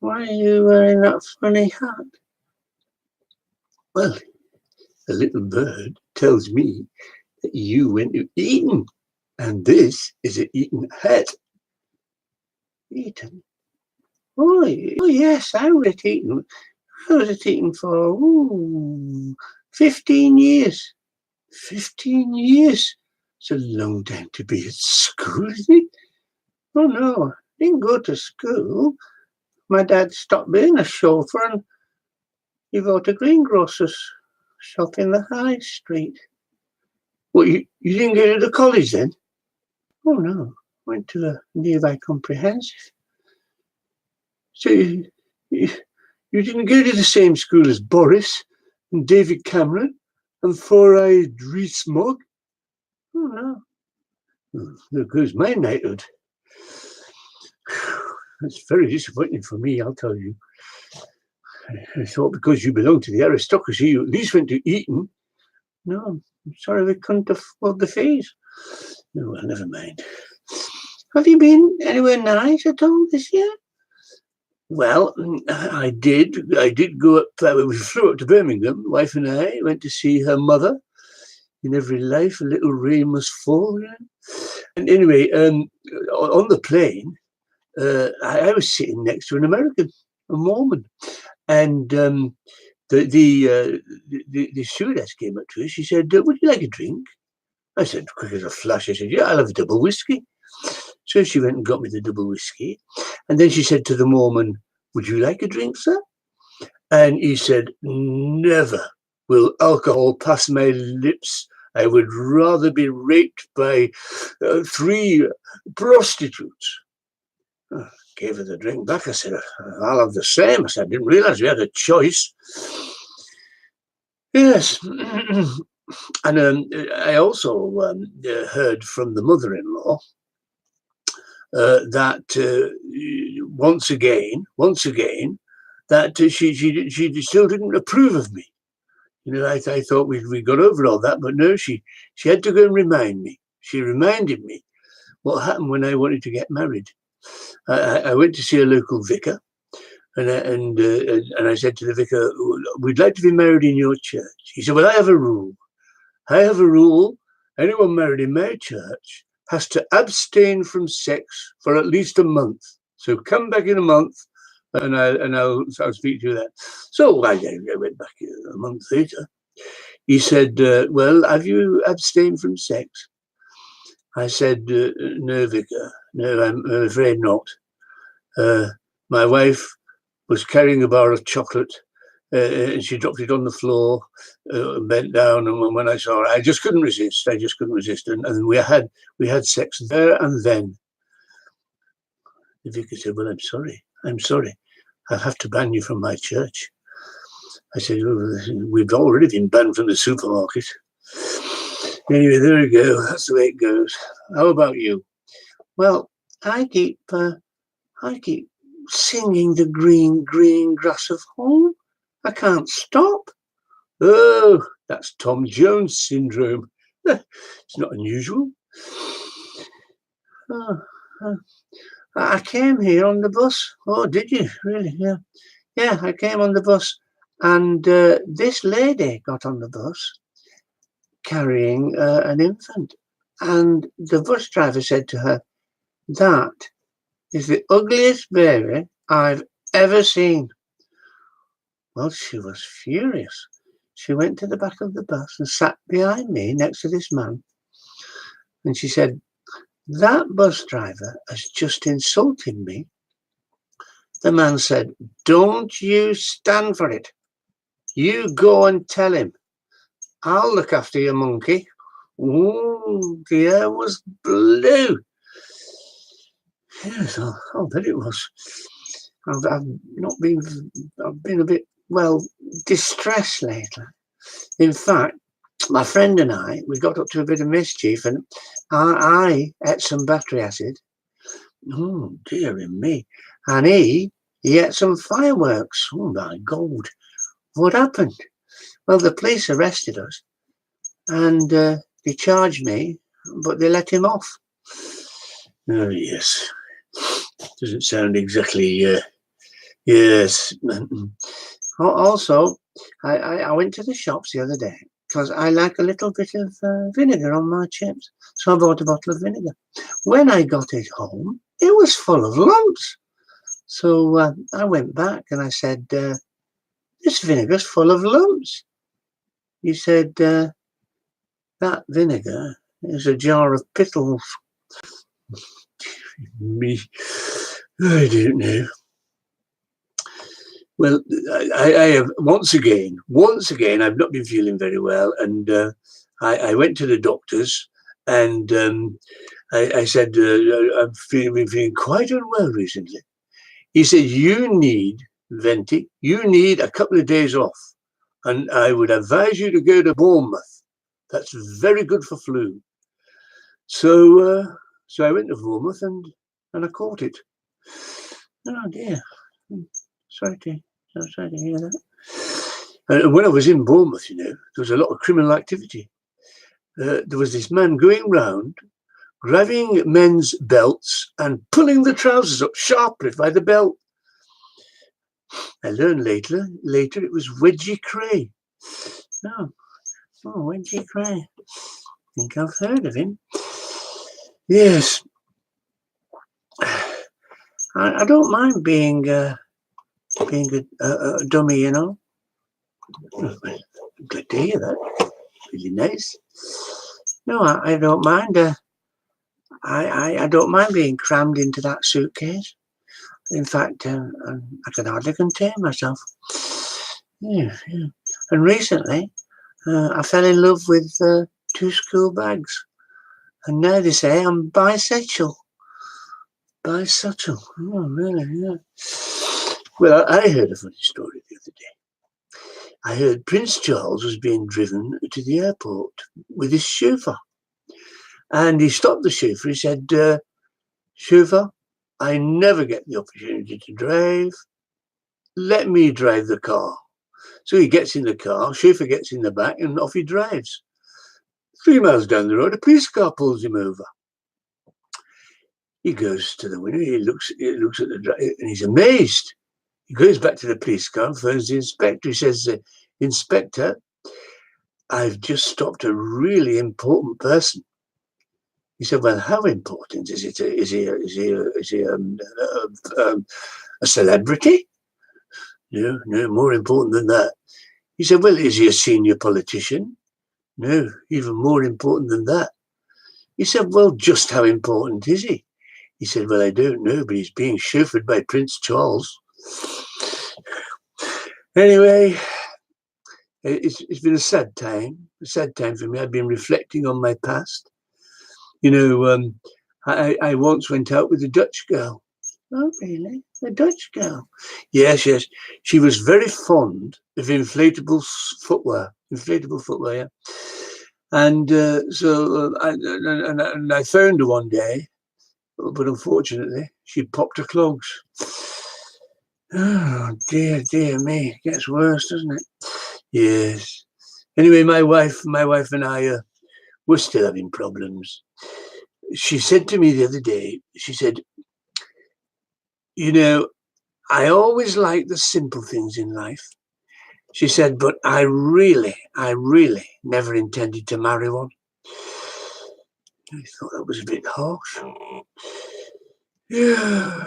Why are you wearing that funny hat? Well, the little bird tells me that you went to Eton, and this is an Eton hat. Eton? Oh, yes, I was at Eton. I was at Eton for 15 years. 15 years? It's a long time to be at school, isn't it? Oh, no, I didn't go to school. My dad stopped being a chauffeur and he bought a greengrocer's shop in the High Street. Well, you didn't go to the college then? Oh, no, went to a nearby comprehensive. So you didn't go to the same school as Boris and David Cameron and Four-Eyed Rees-Mogg? Oh, no. Well, there goes my knighthood. That's very disappointing for me, I'll tell you. I thought because you belonged to the aristocracy, you at least went to Eton. No, I'm sorry we couldn't afford the fees. No, well, never mind. Have you been anywhere nice at all this year? Well, I did go up. We flew up to Birmingham. Wife and I went to see her mother. In every life, a little rain must fall. You know? And anyway, on the plane, I was sitting next to an American, a Mormon, and the stewardess came up to us. She said, "Would you like a drink?" I said, quick as a flash, I said, "Yeah, I'll have a double whiskey." So she went and got me the double whiskey. And then she said to the Mormon, "Would you like a drink, sir?" And he said, "Never will alcohol pass my lips. I would rather be raped by 3 prostitutes." Gave her the drink back. I said, "I'll have the same." I said, "I didn't realise we had a choice." Yes. And I also heard from the mother-in-law that once again, that she still didn't approve of me. You know, I thought we got over all that, but no, she had to go and remind me. She reminded me what happened when I wanted to get married. I went to see a local vicar, and I said to the vicar, "We'd like to be married in your church." He said, "Well, I have a rule. Anyone married in my church has to abstain from sex for at least a month. So come back in a month, and I'll speak to you then." So I went back a month later. He said, "Well, have you abstained from sex?" I said, "No, vicar. No, I'm afraid not. My wife was carrying a bar of chocolate, and she dropped it on the floor, bent down, and when I saw her, I just couldn't resist. And we had sex there and then." The vicar said, "Well, I'm sorry. I'll have to ban you from my church." I said, "Well, we've already been banned from the supermarket." Anyway, there we go. That's the way it goes. How about you? Well, I keep singing the green, green grass of home. I can't stop. Oh, that's Tom Jones syndrome. It's not unusual. I came here on the bus. Oh, did you? Really? Yeah. Yeah, I came on the bus, and this lady got on the bus carrying an infant. And the bus driver said to her, "That is the ugliest baby I've ever seen." Well, she was furious. She went to the back of the bus and sat behind me next to this man. And she said, "That bus driver has just insulted me." The man said, "Don't you stand for it. You go and tell him. I'll look after your monkey." Ooh, the air was blue. Yes, I'll bet it was. I've been a bit, distressed lately. In fact, my friend and I, we got up to a bit of mischief, and I ate some battery acid. Oh, dearie me. And he ate some fireworks. Oh, my God. What happened? Well, the police arrested us, and they charged me, but they let him off. Oh, yes. Doesn't sound exactly Yes. Also, I went to the shops the other day because I like a little bit of vinegar on my chips. So I bought a bottle of vinegar. When I got it home, it was full of lumps. So I went back and I said, this vinegar's full of lumps. He said, that vinegar is a jar of pickles. Me, I don't know. Well, I have once again, I've not been feeling very well, and I went to the doctors, and I said, I've been feeling quite unwell recently. He said, you need, Venti, you need a couple of days off, and I would advise you to go to Bournemouth. That's very good for flu. So I went to Bournemouth and I caught it. Oh dear. Sorry to hear that. And when I was in Bournemouth, there was a lot of criminal activity. There was this man going round, grabbing men's belts and pulling the trousers up sharply by the belt. I learned later it was Wedgie Cray. Oh, Wedgie Cray. I think I've heard of him. Yes. I don't mind being a dummy, I'm glad to hear that. Really nice. No, I don't mind. I don't mind being crammed into that suitcase. In fact, I can hardly contain myself. Yeah. And recently, I fell in love with 2 school bags, and now they say I'm bisexual. Bisexual. Oh, really? Yeah. Well, I heard a funny story the other day. I heard Prince Charles was being driven to the airport with his chauffeur. And he stopped the chauffeur. He said, chauffeur, I never get the opportunity to drive. Let me drive the car. So he gets in the car, chauffeur gets in the back, and off he drives. 3 miles down the road, a police car pulls him over. He goes to the window, he looks at the driver, and he's amazed. He goes back to the police car and phones the inspector. He says, Inspector, I've just stopped a really important person. He said, well, how important is it? Is he a celebrity? No, more important than that. He said, well, is he a senior politician? No, even more important than that. He said, well, just how important is he? He said, well, I don't know, but he's being chauffeured by Prince Charles. Anyway, it's been a sad time for me. I've been reflecting on my past. I once went out with a Dutch girl. Oh, really? A Dutch girl? Yes. She was very fond of inflatable footwear, yeah. And so I found her one day, but unfortunately, she popped her clogs. Oh, dear me. It gets worse, doesn't it? Yes. Anyway, my wife and I, we're still having problems. She said to me the other day, she said, I always like the simple things in life. She said, but I really never intended to marry one. I thought that was a bit harsh. Yeah.